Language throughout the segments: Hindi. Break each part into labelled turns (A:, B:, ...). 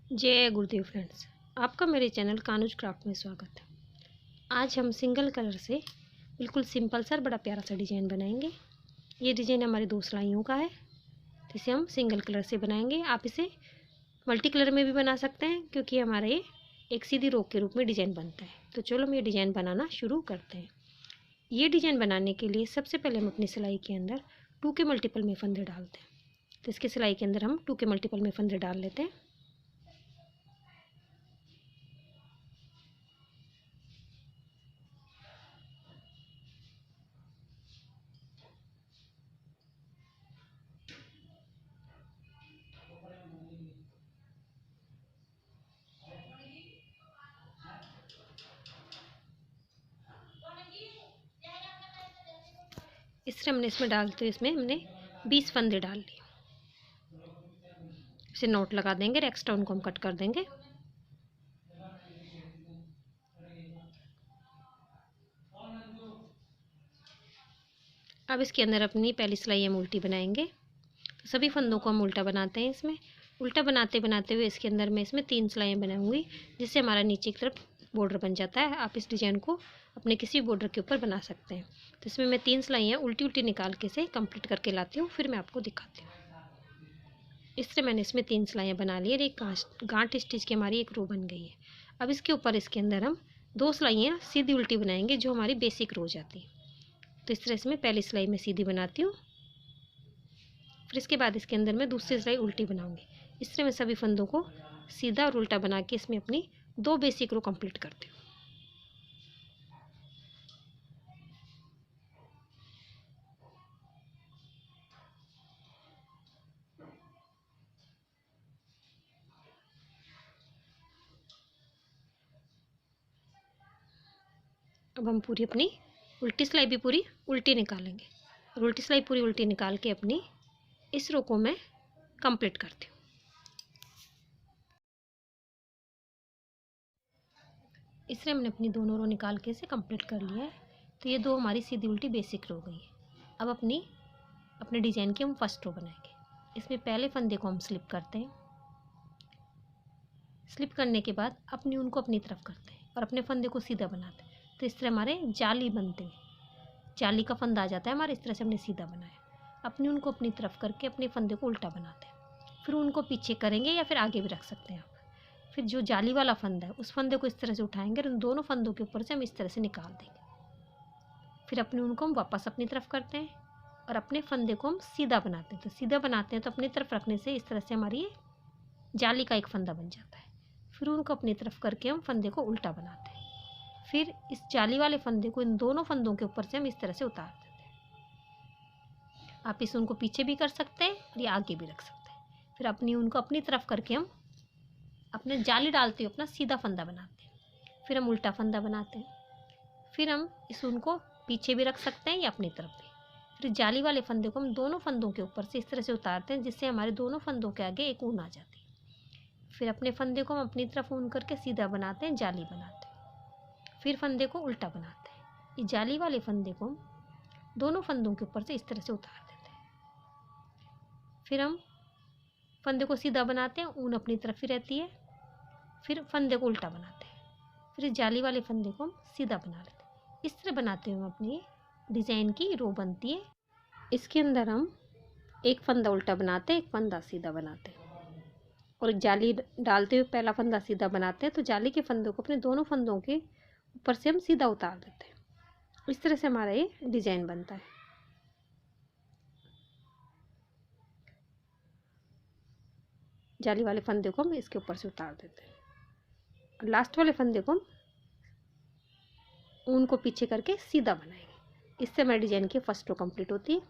A: जय गुरुदेव फ्रेंड्स, आपका मेरे चैनल कानूज क्राफ्ट में स्वागत है। आज हम सिंगल कलर से बिल्कुल सिंपल सा बड़ा प्यारा सा डिज़ाइन बनाएंगे। ये डिज़ाइन हमारी 2 सिलाइयों का है, जिसे हम सिंगल कलर से बनाएंगे। आप इसे मल्टी कलर में भी बना सकते हैं, क्योंकि हमारा ये एक सीधी रो के रूप में डिज़ाइन बनता है। तो चलो हम ये डिज़ाइन बनाना शुरू करते हैं। ये डिज़ाइन बनाने के लिए सबसे पहले हम अपनी सिलाई के अंदर 2 के मल्टीपल में फंदे डालते हैं। तो इसके सिलाई के अंदर हम 2 के मल्टीपल में फंदे डाल लेते हैं। इस तरह हमने इसमें डालते हुए इसमें हमने 20 फंदे डाल लिए। इसे नोट लगा देंगे और एक्स्ट्रा उनको हम कट कर देंगे। अब इसके अंदर अपनी पहली सिलाई हम उल्टी बनाएंगे। तो सभी फंदों को हम उल्टा बनाते हैं। इसमें उल्टा बनाते बनाते हुए इसके अंदर मैं इसमें 3 सिलाइयाँ बनाऊंगी, जिससे हमारा नीचे की तरफ बॉर्डर बन जाता है। आप इस डिज़ाइन को अपने किसी बॉर्डर के ऊपर बना सकते हैं। तो इसमें मैं 3 सिलाइयाँ उल्टी उल्टी निकाल के इसे कंप्लीट करके लाती हूँ, फिर मैं आपको दिखाती हूँ। इस तरह मैंने इसमें 3 सिलाइयाँ बना ली और एक गांठ स्टिच की हमारी एक रो बन गई है। अब इसके ऊपर इसके अंदर हम 2 सिलाइयाँ सीधी उल्टी बनाएंगे, जो हमारी बेसिक रो जाती है। तो इस तरह इसमें पहली सिलाई में सीधी बनाती हूँ, फिर इसके बाद इसके अंदर मैं दूसरी सिलाई उल्टी बनाऊंगी। इस तरह मैं सभी फंदों को सीधा और उल्टा बना के इसमें अपनी 2 बेसिक रो कंप्लीट करती हूँ। अब हम पूरी अपनी उल्टी सिलाई भी पूरी उल्टी निकालेंगे और उल्टी सिलाई पूरी उल्टी निकाल के अपनी इस रो को मैं कंप्लीट करती हूँ। इस तरह हमने अपनी दोनों रो निकाल के इसे कंप्लीट कर लिया है। तो ये 2 हमारी सीधी उल्टी बेसिक रो गई है। अब अपने डिज़ाइन की हम फर्स्ट रो बनाएंगे। इसमें पहले फंदे को हम स्लिप करते हैं। स्लिप करने के बाद अपनी ऊन को अपनी तरफ करते हैं और अपने फंदे को सीधा बनाते हैं। तो इस तरह हमारे जाली बनते हैं, जाली का फंदा आ जाता है हमारे। इस तरह से हमने सीधा बनाया। अपनी ऊन को अपनी तरफ करके अपने फंदे को उल्टा बनाते हैं, फिर उनको पीछे करेंगे या फिर आगे भी रख सकते हैं आप। फिर जो जाली वाला फंदा है उस फंदे को इस तरह से उठाएंगे और उन दोनों फंदों के ऊपर से हम इस तरह से निकाल देंगे। फिर अपनी ऊन को हम वापस अपनी तरफ करते हैं और अपने फंदे को हम सीधा बनाते हैं। तो सीधा बनाते हैं तो अपनी तरफ रखने से इस तरह से हमारी जाली का एक फंदा बन जाता है। फिर उनको अपनी तरफ करके हम फंदे को उल्टा बनाते हैं। फिर इस जाली वाले फंदे को इन दोनों फंदों के ऊपर से हम इस तरह से उतार देते हैं। आप इस ऊन को पीछे भी कर सकते हैं और या आगे भी रख सकते हैं। फिर अपनी ऊन को अपनी तरफ करके हम अपने जाली डालते हुए अपना सीधा फंदा बनाते हैं। फिर हम उल्टा फंदा बनाते हैं। फिर हम इस ऊन को पीछे भी रख सकते हैं या अपनी तरफ भी। फिर जाली वाले फंदे को हम दोनों फंदों के ऊपर से इस तरह से उतारते हैं, जिससे हमारे दोनों फंदों के आगे एक ऊन आ जाती है। फिर अपने फंदे को हम अपनी तरफ ऊन करके सीधा बनाते हैं, जाली बनाते हैं। फिर फंदे को उल्टा बनाते हैं। इस जाली वाले फंदे को हम दोनों फंदों के ऊपर से इस तरह से उतार देते हैं। फिर हम फंदे को सीधा बनाते हैं, ऊन अपनी तरफ ही रहती है। फिर फंदे को उल्टा बनाते हैं। फिर इस जाली वाले फंदे को हम सीधा बना लेते हैं। इस तरह बनाते हुए अपनी डिज़ाइन की रो बनती है। इसके अंदर हम एक फंदा उल्टा बनाते हैं, एक फंदा सीधा बनाते हैं और एक जाली डालते हुए पहला फंदा सीधा बनाते हैं। तो जाली के फंदों को अपने दोनों फंदों के ऊपर से हम सीधा उतार देते हैं। इस तरह से हमारा ये डिज़ाइन बनता है। जाली वाले फंदे को हम इसके ऊपर से उतार देते हैं और लास्ट वाले फंदे को हम ऊन को पीछे करके सीधा बनाएंगे। इससे हमारी डिज़ाइन की फर्स्ट रो कंप्लीट होती है।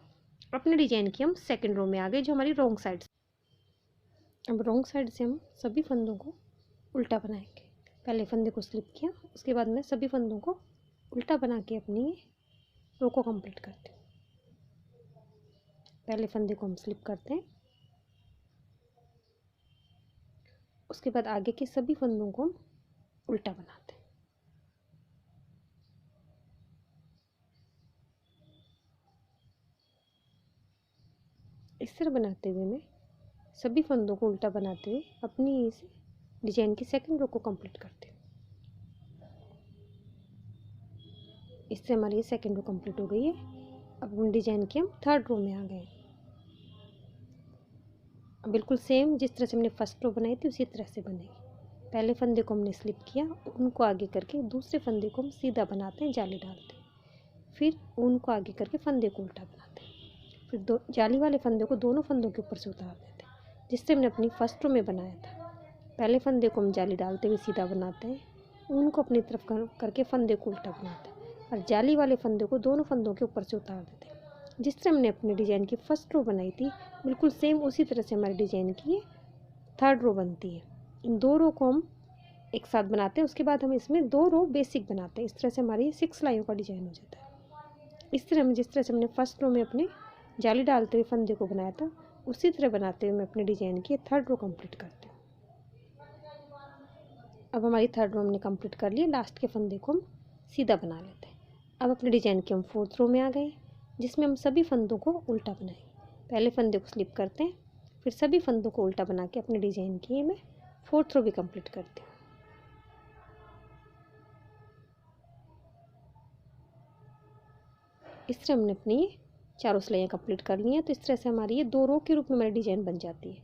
A: अपने डिज़ाइन की हम सेकंड रो में आ गए, जो हमारी रॉन्ग साइड से। अब रॉन्ग साइड से हम सभी फंदों को उल्टा बनाएंगे। पहले फंदे को स्लिप किया, उसके बाद मैं सभी फंदों को उल्टा बना के अपनी रो को कंप्लीट करती हूँ। पहले फंदे को हम स्लिप करते हैं, उसके बाद आगे के सभी फंदों को हम उल्टा बनाते हैं। इस तरह बनाते हुए मैं सभी फंदों को उल्टा बनाते हुए अपनी इस डिजाइन की सेकंड रो को कंप्लीट करती हूँ। इससे हमारी ये सेकंड रो कंप्लीट हो गई है। अब हम डिजाइन की हम थर्ड रो में आ गए। बिल्कुल सेम जिस तरह से हमने फर्स्ट रो बनाई थी उसी तरह से बनेगी। पहले फंदे को हमने स्लिप किया, उनको आगे करके दूसरे फंदे को हम सीधा बनाते हैं, जाली डालते हैं, फिर उनको आगे करके फंदे को उल्टा बनाते हैं, फिर दो जाली वाले फंदे को दोनों फंदों के ऊपर से उतार देते हैं जिससे हमने अपनी फर्स्ट रो में बनाया था। पहले फंदे को हम जाली डालते हुए सीधा बनाते हैं, उनको अपनी तरफ करके फंदे को उल्टा बनाते हैं और जाली वाले फंदे को दोनों फंदों के ऊपर से उतार देते हैं। जिस तरह हमने अपने डिज़ाइन की फर्स्ट रो बनाई थी बिल्कुल सेम उसी तरह से हमारे डिज़ाइन की ये थर्ड रो बनती है। इन दो रो को हम एक साथ बनाते हैं, उसके बाद हम इसमें दो रो बेसिक बनाते हैं। इस तरह से हमारी 6 लाइयों का डिज़ाइन हो जाता है। इस तरह हम जिस तरह से हमने फर्स्ट रो में अपने जाली डालते हुए फंदे को बनाया था उसी तरह बनाते हुए मैं अपने डिज़ाइन की थर्ड रो कंप्लीट करती हूँ। अब हमारी थर्ड रो हमने कंप्लीट कर ली। लास्ट के फंदे को हम सीधा बना लेते हैं। अब अपने डिज़ाइन के हम फोर्थ रो में आ गए जिसमें हम सभी फंदों को उल्टा बनाएंगे। पहले फंदे को स्लिप करते हैं, फिर सभी फंदों को उल्टा बना के अपने डिज़ाइन की मैं फोर्थ रो भी कंप्लीट करती हूँ। इस तरह हमने अपनी चारों सिलाइयाँ कंप्लीट कर ली हैं। तो इस तरह से हमारी ये दो रो के रूप में हमारी डिज़ाइन बन जाती है।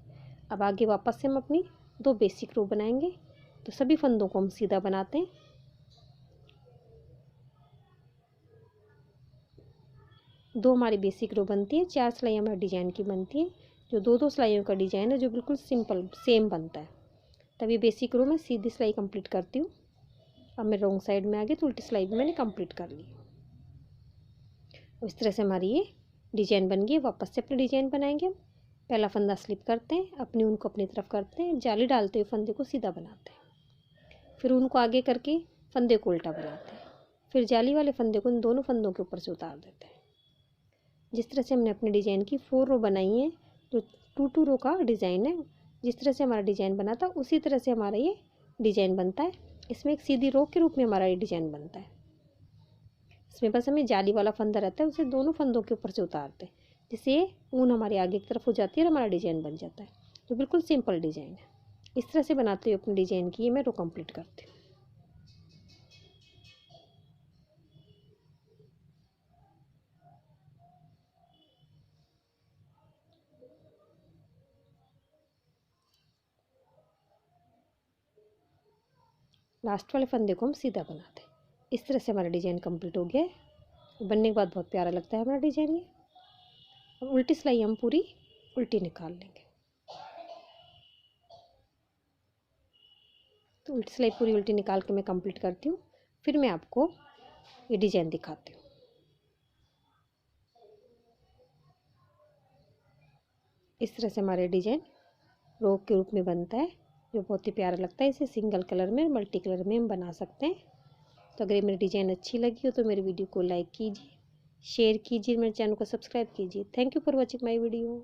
A: अब आगे वापस से हम अपनी दो बेसिक रो बनाएंगे। तो सभी फंदों को हम सीधा बनाते हैं, दो हमारी बेसिक रो बनती है, 4 सिलाइयाँ हमारे डिज़ाइन की बनती हैं। जो दो सिलाइयों का डिज़ाइन है जो बिल्कुल सिंपल सेम बनता है। तभी बेसिक रो में सीधी सिलाई कंप्लीट करती हूँ। अब मैं रॉन्ग साइड में आ गई तो उल्टी सिलाई भी मैंने कंप्लीट कर ली। इस तरह से हमारी ये डिज़ाइन बन गई। वापस से अपनी डिज़ाइन बनाएंगे हम। पहला फंदा स्लिप करते हैं, अपनी ऊन को अपनी तरफ करते हैं, जाली डालते हुए फंदे को सीधा बनाते हैं, फिर ऊन को आगे करके फंदे को उल्टा बनाते हैं, फिर जाली वाले फंदे को इन दोनों फंदों के ऊपर से उतार देते हैं। जिस तरह से हमने अपने डिज़ाइन की 4 रो बनाई है, जो 2 रो का डिज़ाइन है, जिस तरह से हमारा डिज़ाइन बना था उसी तरह से हमारा ये डिज़ाइन बनता है। इसमें एक सीधी रो के रूप में हमारा ये डिज़ाइन बनता है। इसमें बस हमें जाली वाला फंदा रहता है, उसे दोनों फंदों के ऊपर से उतारते हैं जिससे ऊन हमारे आगे की तरफ हो जाती है और हमारा डिज़ाइन बन जाता है। तो बिल्कुल सिंपल डिज़ाइन है। इस तरह से बनाते हुए अपनी डिज़ाइन की ये मैं रो कंप्लीट करती हूँ। लास्ट वाले फंदे को हम सीधा बनाते हैं। इस तरह से हमारा डिज़ाइन कंप्लीट हो गया है। बनने के बाद बहुत प्यारा लगता है हमारा डिज़ाइन ये। अब उल्टी सिलाई हम पूरी उल्टी निकाल लेंगे। तो उल्टी सिलाई पूरी उल्टी निकाल के मैं कंप्लीट करती हूँ, फिर मैं आपको ये डिज़ाइन दिखाती हूँ। इस तरह से हमारे डिज़ाइन रो के रूप में बनता है जो बहुत ही प्यारा लगता है। इसे सिंगल कलर में, मल्टी कलर में हम बना सकते हैं। तो अगर ये मेरी डिज़ाइन अच्छी लगी हो तो मेरी वीडियो को लाइक कीजिए, शेयर कीजिए, मेरे चैनल को सब्सक्राइब कीजिए। Thank you for watching my video.